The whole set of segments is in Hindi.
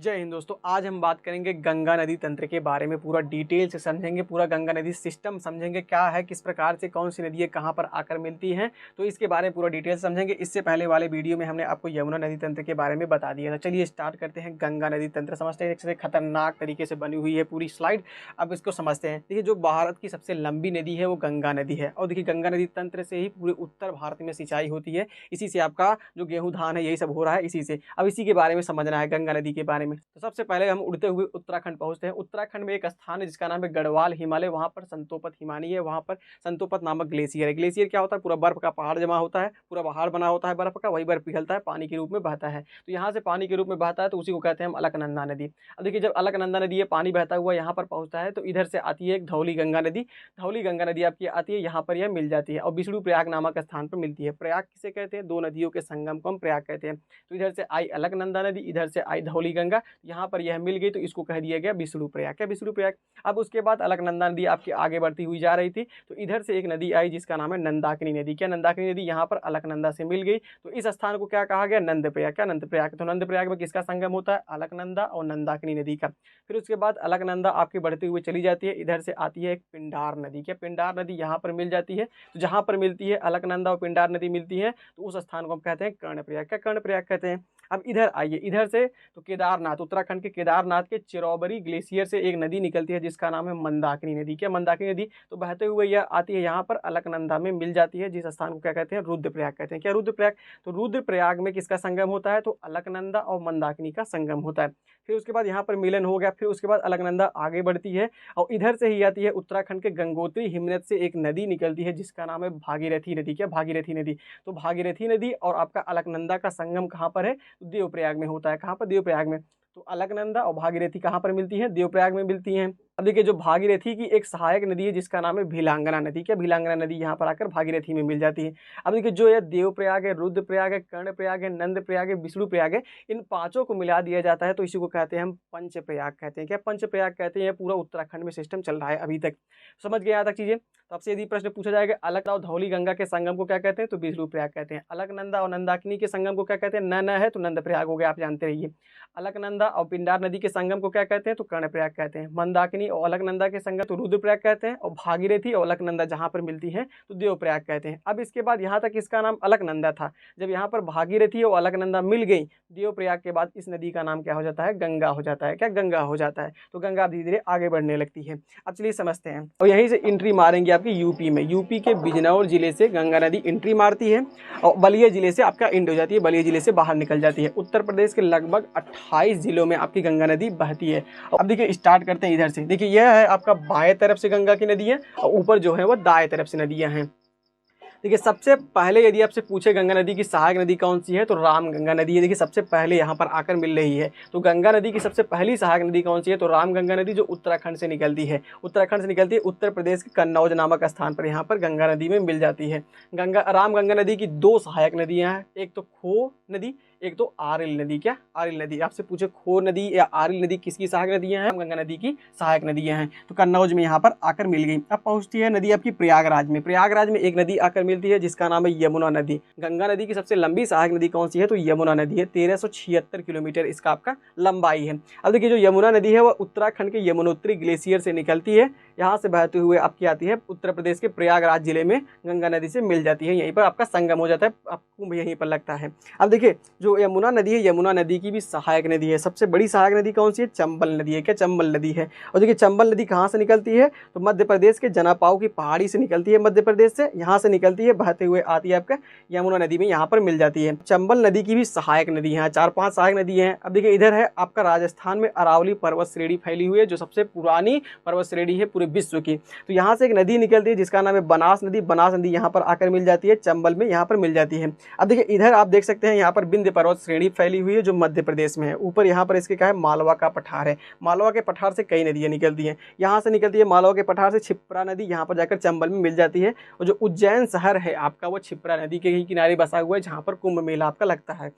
जय हिंद दोस्तों। आज हम बात करेंगे गंगा नदी तंत्र के बारे में। पूरा डिटेल से समझेंगे, पूरा गंगा नदी सिस्टम समझेंगे, क्या है, किस प्रकार से, कौन सी नदी है, कहाँ पर आकर मिलती हैं, तो इसके बारे में पूरा डिटेल समझेंगे। इससे पहले वाले वीडियो में हमने आपको यमुना नदी तंत्र के बारे में बता दिया था। चलिए स्टार्ट करते हैं। गंगा नदी तंत्र समझते हैं। एक खतरनाक तरीके से बनी हुई है पूरी स्लाइड। अब इसको समझते हैं। देखिए, जो भारत की सबसे लंबी नदी है वो गंगा नदी है। और देखिए, गंगा नदी तंत्र से ही पूरे उत्तर भारत में सिंचाई होती है। इसी से आपका जो गेहूँ धान है यही सब हो रहा है इसी से। अब इसी के बारे में समझना है, गंगा नदी के बारे में। तो सबसे पहले हम उड़ते हुए उत्तराखंड पहुंचते हैं। उत्तराखंड में एक स्थान है जिसका नाम है गढ़वाल हिमालय। वहां पर संतोपत हिमानी है। वहां पर संतोपत नामक ग्लेशियर है। ग्लेशियर क्या होता है? पूरा बर्फ का पहाड़ जमा होता है, पूरा पहाड़ बना होता है बर्फ का, वही बर्फ पिघलता है, पानी के रूप में बहता है। तो यहाँ से पानी के रूप में बहता है, तो उसी को कहते हैं हम अलकनंदा नदी। अब देखिए, जब अलकनंदा नदी ये पानी बहता हुआ यहाँ पर पहुंचता है तो इधर से आती है एक धौली गंगा नदी। धौली गंगा नदी आपकी आती है, यहाँ पर यह मिल जाती है और विष्णु प्रयाग नामक स्थान पर मिलती है। प्रयाग किसे कहते हैं? दो नदियों के संगम को हम प्रयाग कहते हैं। तो इधर से आई अलकनंदा नदी, इधर से आई धौली गंगा, यहाँ पर यह मिल गई तो इसको कह दिया गया विष्णु प्रयाग। क्या विष्णु प्रयाग? अब उसके बाद अलकनंदा नदी आपकी आगे बढ़ती हुई जा रही थी, तो इधर से एक नदी आई जिसका नाम है नंदाकिनी नदी। क्या नंदाकिनी नदी यहाँ पर अलकनंदा से मिल गई, तो इस स्थान को क्या कहा गया? नंद प्रयाग। क्या नंद प्रयाग? तो नंद प्रयाग में किसका संगम होता है? अलकनंदा और नंदाकिनी नदी का। फिर उसके बाद अलकनंदा आपकी बढ़ती हुई चली जाती है, इधर से आती है एक पिंडार नदी। क्या पिंडार नदी यहाँ पर मिल जाती है? तो जहाँ पर मिलती है अलकनंदा और पिंडार नदी मिलती है, तो उस स्थान को हम कहते हैं कर्णप्रयाग। क्या कर्णप्रयाग कहते हैं? अब इधर आइए, इधर से तो केदारनाथ, उत्तराखंड के केदारनाथ के चिरौबरी ग्लेशियर से एक नदी निकलती है जिसका नाम है मंदाकिनी नदी। क्या मंदाकिनी नदी? तो बहते हुए यह आती है यहाँ पर अलकनंदा में मिल जाती है, जिस स्थान को क्या कहते हैं? रुद्रप्रयाग कहते हैं। क्या रुद्रप्रयाग? तो रुद्रप्रयाग में किसका संगम होता है? तो अलकनंदा और मंदाकिनी का संगम होता है। फिर उसके बाद यहाँ पर मिलन हो गया। फिर उसके बाद अलकनंदा आगे बढ़ती है और इधर से ही आती है उत्तराखंड के गंगोत्री हिमनद से एक नदी निकलती है जिसका नाम है भागीरथी नदी। क्या भागीरथी नदी? तो भागीरथी नदी और आपका अलकनंदा का संगम कहाँ पर है? देवप्रयाग में होता है। कहाँ पर? देवप्रयाग में। तो अलकनंदा और भागीरथी कहाँ पर मिलती है? देवप्रयाग में मिलती हैं। अब देखिए, जो भागीरथी की एक सहायक नदी है जिसका नाम है भीलांगना नदी। क्या भीलांगना नदी यहाँ पर आकर भागीरथी में मिल जाती है। अब देखिए, जो यह देवप्रयाग है, रुद्रप्रयाग है, कर्णप्रयाग है, नंदप्रयाग है, विष्णु प्रयाग है, इन पांचों को मिला दिया जाता है तो इसी को कहते हैं हम पंचप्रयाग कहते हैं। क्या पंचप्रयाग कहते हैं? पूरा उत्तराखंड में सिस्टम चल रहा है अभी तक। समझ गए यहाँ तक चीजें? तो आपसे यदि प्रश्न पूछा जाएगा अलकनंदा और धौली गंगा के संगम को क्या कहते हैं? तो विष्णु प्रयाग कहते हैं। अलकनंदा और नंदाकिनी के संगम को क्या कहते हैं? न है तो नंद प्रयाग हो गया, आप जानते रहिए। अलकनंदा और पिंडार नदी के संगम को क्या कहते हैं? तो कर्णप्रयाग कहते हैं। मंदाकिनी और अलकनंदा के संगम तो रुद्रप्रयाग कहते हैं और भागीरथी और अलकनंदा जहाँ पर मिलती है तो देवप्रयाग कहते हैं। अब इसके बाद यहाँ तक इसका नाम अलकनंदा था। जब यहाँ पर भागीरथी और अलकनंदा मिल गई देवप्रयाग के बाद इस नदी का नाम क्या हो जाता है? गंगा हो जाता है। क्या? गंगा हो जाता है। तो गंगा धीरे धीरे आगे बढ़ने लगती है। अब चलिए समझते हैं। और यहीं से एंट्री मारेंगे आपकी यूपी में। यूपी के बिजनौर जिले से गंगा नदी एंट्री मारती है और बलिया जिले से आपका एंड हो जाती है, बलिया जिले से बाहर निकल जाती है। उत्तर प्रदेश के लगभग 28 जिलों में आपकी गंगा नदी बहती है। अब देखिए, स्टार्ट करते हैं इधर से। देखिए, यह है आपका बाएं तरफ से गंगा की नदी है और ऊपर जो है वो दाएं तरफ से नदियां हैं। देखिए, सबसे पहले यदि आपसे पूछे गंगा नदी की सहायक नदी कौन सी है तो राम गंगा नदी है। देखिए, सबसे पहले यहाँ पर आकर मिल रही है। तो गंगा नदी की सबसे पहली सहायक नदी कौन सी है तो राम गंगा नदी, जो उत्तराखंड से निकलती है। उत्तराखंड से निकलती है, उत्तर प्रदेश के कन्नौज नामक स्थान पर यहाँ पर गंगा नदी में मिल जाती है। राम गंगा नदी की दो सहायक नदियाँ हैं, एक तो खो नदी, एक तो आरिल नदी। क्या? आरिल नदी। आपसे पूछे खो नदी या आरिल नदी किसकी सहायक नदियां हैं? गंगा नदी की सहायक नदियां हैं। तो कन्नौज में यहाँ पर आकर मिल गई। अब पहुंचती है नदी आपकी प्रयागराज में। प्रयागराज में एक नदी आकर मिलती है जिसका नाम है यमुना नदी। गंगा नदी की सबसे लंबी सहायक नदी कौन सी है तो यमुना नदी है। 1376 किलोमीटर इसका आपका लंबाई है। अब देखिए, जो यमुना नदी है वह उत्तराखंड के यमुनोत्री ग्लेशियर से निकलती है, यहाँ से बहते हुए आपकी आती है उत्तर प्रदेश के प्रयागराज जिले में गंगा नदी से मिल जाती है। यहीं पर आपका संगम हो जाता है, आपको यहीं पर लगता है। अब देखिए, जो यमुना नदी है, यमुना नदी की भी सहायक नदी है। सबसे बड़ी सहायक नदी कौन सी है? चंबल नदी है। क्या? चंबल नदी है। और देखिए, चंबल नदी कहाँ से निकलती है तो मध्य प्रदेश के जनापाव की पहाड़ी से निकलती है। मध्य प्रदेश से यहाँ से निकलती है, बहते हुए आती है आपका यमुना नदी में, यहाँ पर मिल जाती है। चंबल नदी की भी सहायक नदी है, 4-5 सहायक नदी है। अब देखिए, इधर है आपका राजस्थान में अरावली पर्वत श्रेणी फैली हुई है, जो सबसे पुरानी पर्वत श्रेणी है पूरे विश्व की। तो यहाँ से एक नदी निकलती है जिसका नाम है बनास नदी। बनास नदी यहाँ पर आकर मिल जाती है, चंबल में यहाँ पर मिल जाती है। अब देखिए, इधर आप देख सकते हैं यहाँ पर विंध्य पर्वत श्रेणी फैली हुई है जो मध्य प्रदेश में है। ऊपर यहाँ पर इसके क्या है? मालवा का पठार है। मालवा के पठार से कई नदियाँ निकलती हैं। यहाँ से निकलती है मालवा के पठार से छिप्रा नदी, यहाँ पर जाकर चंबल में मिल जाती है। और जो उज्जैन शहर है आपका वो छिप्रा नदी के ही किनारे बसा हुआ है, जहाँ पर कुंभ मेला आपका लगता है।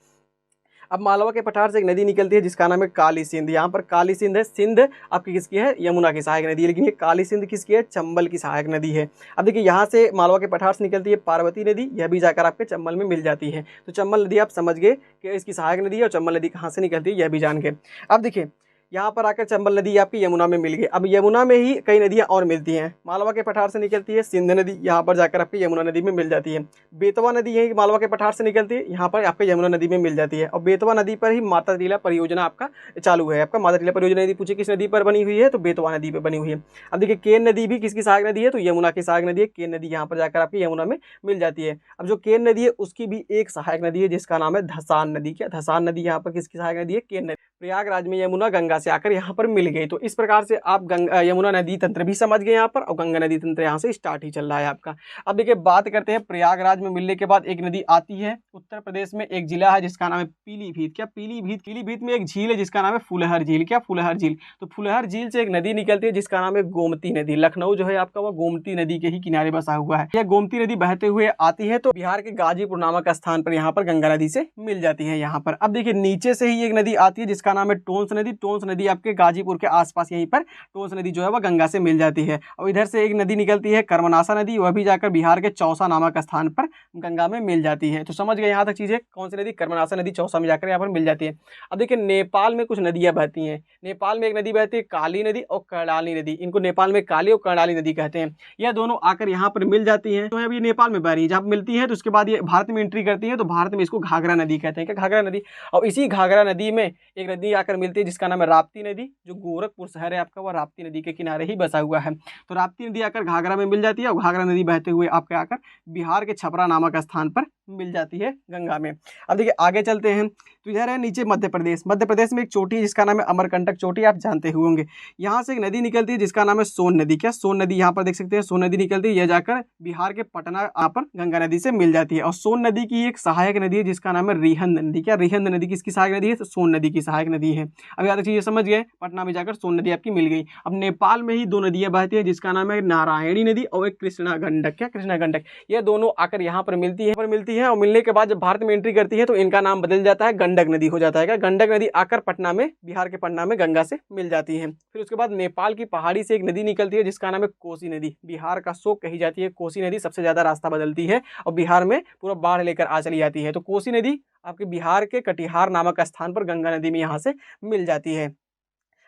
अब मालवा के पठार से एक नदी निकलती है जिसका नाम है काली सिंध। यहाँ पर काली सिंध है, सिंध आपकी किसकी है, यमुना की सहायक नदी है, लेकिन ये काली सिंध किसकी है, चंबल की सहायक नदी है। अब देखिए यहाँ से मालवा के पठार से निकलती है पार्वती नदी, यह भी जाकर आपके चंबल में मिल जाती है। तो चंबल नदी आप समझ गए कि इसकी सहायक नदी है, और चंबल नदी कहाँ से निकलती है यह भी जान गए। अब देखिए यहाँ पर आकर चंबल नदी आपकी यमुना में मिल गई। अब यमुना में ही कई नदियाँ और मिलती हैं। मालवा के पठार से निकलती है सिंध नदी, यहाँ पर जाकर आपकी यमुना नदी में मिल जाती है। बेतवा नदी है मालवा के पठार से निकलती है, यहाँ पर आपके यमुना नदी में मिल जाती है। और बेतवा नदी पर ही माता टीला परियोजना आपका चालू है। आपका माता टीला परियोजना यदि पूछे किस नदी पर बनी हुई है, तो बेतवा नदी पर बनी हुई है। अब देखिए केन नदी भी किसकी सहायक नदी है, तो यमुना की सहायक नदी है। केन नदी यहाँ पर जाकर आपकी यमुना में मिल जाती है। अब जो केन नदी है उसकी भी एक सहायक नदी है जिसका नाम है धसान नदी। क्या धसान नदी यहाँ पर किसकी सहायक नदी है, केन नदी। प्रयागराज में यमुना गंगा से आकर यहाँ पर मिल गई। तो इस प्रकार से आप यमुना नदी तंत्र भी समझ गए यहाँ पर, और गंगा नदी तंत्र यहाँ से स्टार्ट ही चल रहा है आपका। अब देखिए बात करते हैं प्रयागराज में मिलने के बाद एक नदी आती है उत्तर प्रदेश में, एक जिला है जिसका नाम है पीलीभीत। क्या पीलीभीत में एक झील है जिसका नाम है फुलहर झील। क्या फुलहर झील, तो फुलहर झील से एक नदी निकलती है जिसका नाम है गोमती नदी। लखनऊ जो है आपका वो गोमती नदी के ही किनारे बसा हुआ है। यह गोमती नदी बहते हुए आती है तो बिहार के गाजीपुर नामक स्थान पर यहाँ पर गंगा नदी से मिल जाती है यहाँ पर। अब देखिए नीचे से ही एक नदी आती है जिसका नाम है टोंस नदी। टोंस नदी आपके गाजीपुर के आसपास यहीं पर टोंस नदी जो है वह गंगा से मिल जाती है। और इधर से एक नदी निकलती है कर्मनासा नदी, वह भी जाकर बिहार के चौसा नामक स्थान पर गंगा में मिल जाती है। तो समझ गए यहाँ तक चीजें, कौन सी नदी, कर्मनासा नदी चौसा में जाकर यहाँ पर मिल जाती है। अब देखिए नेपाल में कुछ नदियां बहती हैं। नेपाल में एक नदी बहती है काली नदी और कर्णाली नदी। इनको नेपाल में काली और कर्णाली नदी कहते हैं। यह दोनों आकर यहाँ पर मिल जाती हैं। तो अभी नेपाल में बह रही है, जब मिलती है तो उसके बाद ये भारत में एंट्री करती है, तो भारत में इसको घाघरा नदी कहते हैं। क्या, घाघरा नदी। और इसी घाघरा नदी में एक नदी आकर मिलती है जिसका नाम है राप्ती नदी। जो गोरखपुर शहर है आपका वह राप्ती नदी के किनारे ही बसा हुआ है। तो राप्ती नदी आकर घाघरा में मिल जाती है, और घाघरा नदी बहते हुए आपके आकर बिहार के छपरा नामक स्थान पर मिल जाती है गंगा में। अब देखिए आगे चलते हैं, तो इधर है नीचे मध्य प्रदेश। मध्य प्रदेश में एक चोटी है जिसका नाम है अमरकंटक चोटी, आप जानते हुए होंगे। यहाँ से एक नदी निकलती है जिसका नाम है सोन नदी। क्या, सोन नदी यहाँ पर देख सकते हैं, सोन नदी निकलती है, यह जाकर बिहार के पटना यहाँ पर गंगा नदी से मिल जाती है। और सोन नदी की एक सहायक नदी है जिसका नाम है रिहंद नदी। क्या, रिहंद नदी किसकी सहायक नदी है, तो सोन नदी की सहायक नदी है। अब याद चीजें समझ गए, पटना में जाकर सोन नदी आपकी मिल गई। अब नेपाल में ही दो नदियां बहती है जिसका नाम है नारायणी नदी और एक कृष्णा गंडक। क्या, कृष्णा गंडक। ये दोनों आकर यहाँ पर मिलती है और मिलने के बाद जब भारत में एंट्री करती है तो इनका नाम बदल जाता है, गंडक नदी हो जाता है। गंडक नदी आकर पटना में, बिहार के पटना में गंगा से मिल जाती है। फिर उसके बाद नेपाल की पहाड़ी से एक नदी निकलती है जिसका नाम है कोसी नदी। बिहार का शोक कही जाती है कोसी नदी, सबसे ज्यादा रास्ता बदलती है और बिहार में पूरा बाढ़ लेकर आ चली जाती है। तो कोसी नदी आपके बिहार के कटिहार नामक स्थान पर गंगा नदी में यहाँ से मिल जाती है।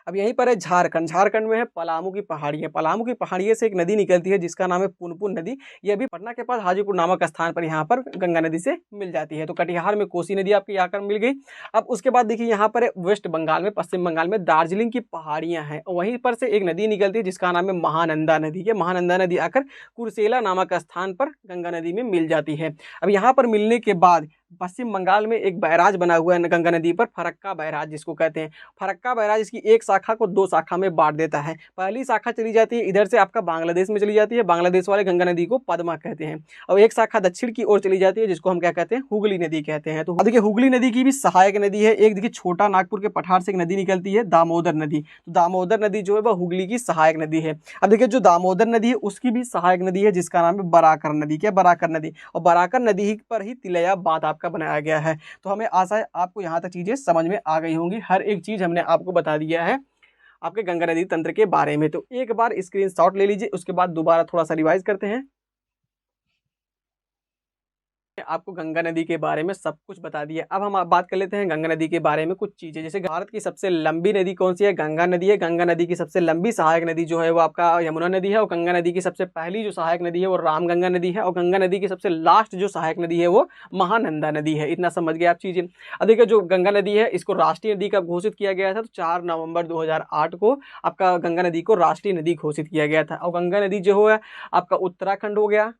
अब यहीं पर है झारखंड। झारखंड में है पलामू की पहाड़ियाँ। पलामू की पहाड़ियों से एक नदी निकलती है जिसका नाम है पुनपुन नदी। यह भी पटना के पास हाजीपुर नामक स्थान पर यहाँ पर गंगा नदी से मिल जाती है। तो कटिहार में कोसी नदी आपकी आकर मिल गई। अब उसके बाद देखिए यहाँ पर है वेस्ट बंगाल में, पश्चिम बंगाल में दार्जिलिंग की पहाड़ियाँ हैं, वहीं पर से एक नदी निकलती है जिसका नाम है महानंदा नदी। के महानंदा नदी आकर कुर्सेला नामक स्थान पर गंगा नदी में मिल जाती है। अब यहाँ पर मिलने के बाद पश्चिम बंगाल में एक बैराज बना हुआ है गंगा नदी पर, फरक्का बैराज जिसको कहते हैं। फरक्का बैराज इसकी एक शाखा को दो शाखा में बांट देता है। पहली शाखा चली जाती है इधर से आपका बांग्लादेश में चली जाती है, बांग्लादेश वाले गंगा नदी को पद्मा कहते हैं। और एक शाखा दक्षिण की ओर चली जाती है जिसको हम क्या कहते हैं, हुगली नदी कहते हैं। तो देखिए हुगली नदी की भी सहायक नदी है। एक देखिए छोटा नागपुर के पठार से एक नदी निकलती है दामोदर नदी। तो दामोदर नदी जो है वह हुगली की सहायक नदी है। अब देखिए जो दामोदर नदी है उसकी भी सहायक नदी है जिसका नाम है बराकर नदी। क्या, बराकर नदी। और बराकर नदी पर ही तिलैया बांध आपका बनाया गया है। तो हमें आशा है आपको यहाँ तक चीजें समझ में आ गई होंगी। हर एक चीज हमने आपको बता दिया है आपके गंगा नदी तंत्र के बारे में। तो एक बार स्क्रीनशॉट ले लीजिए, उसके बाद दोबारा थोड़ा सा रिवाइज करते हैं। आपको गंगा नदी के बारे में सब कुछ बता दिया। अब हम बात कर लेते हैं गंगा नदी के बारे में कुछ चीजें। जैसे भारत की सबसे लंबी नदी कौन सी है, गंगा नदी है। गंगा नदी की सबसे लंबी सहायक नदी जो है वो आपका यमुना नदी है। और गंगा नदी की सबसे पहली जो सहायक नदी है वो रामगंगा नदी है। और गंगा नदी की सबसे लास्ट जो सहायक नदी है वो महानंदा नदी है। इतना समझ गए आप चीजें। अब देखिए जो गंगा नदी है इसको राष्ट्रीय नदी का घोषित किया गया था, तो 4 नवंबर 2008 को आपका गंगा नदी को राष्ट्रीय नदी घोषित किया गया था। और गंगा नदी जो है आपका उत्तराखंड हो गया,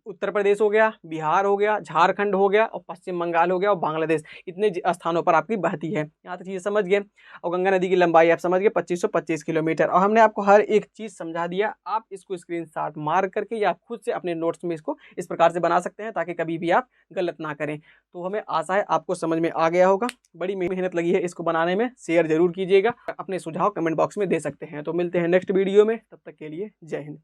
उत्तर प्रदेश हो गया, बिहार हो गया, झारखंड हो गया और पश्चिम बंगाल हो गया और बांग्लादेश, इतने स्थानों पर आपकी बहती है। यहाँ तक चीज़ें समझ गए। और गंगा नदी की लंबाई आप समझ गए 2525 किलोमीटर। और हमने आपको हर एक चीज़ समझा दिया। आप इसको स्क्रीनशॉट मार करके या खुद से अपने नोट्स में इसको इस प्रकार से बना सकते हैं ताकि कभी भी आप गलत ना करें। तो हमें आशा है आपको समझ में आ गया होगा। बड़ी मेहनत लगी है इसको बनाने में। शेयर जरूर कीजिएगा, अपने सुझाव कमेंट बॉक्स में दे सकते हैं। तो मिलते हैं नेक्स्ट वीडियो में, तब तक के लिए जय हिंद।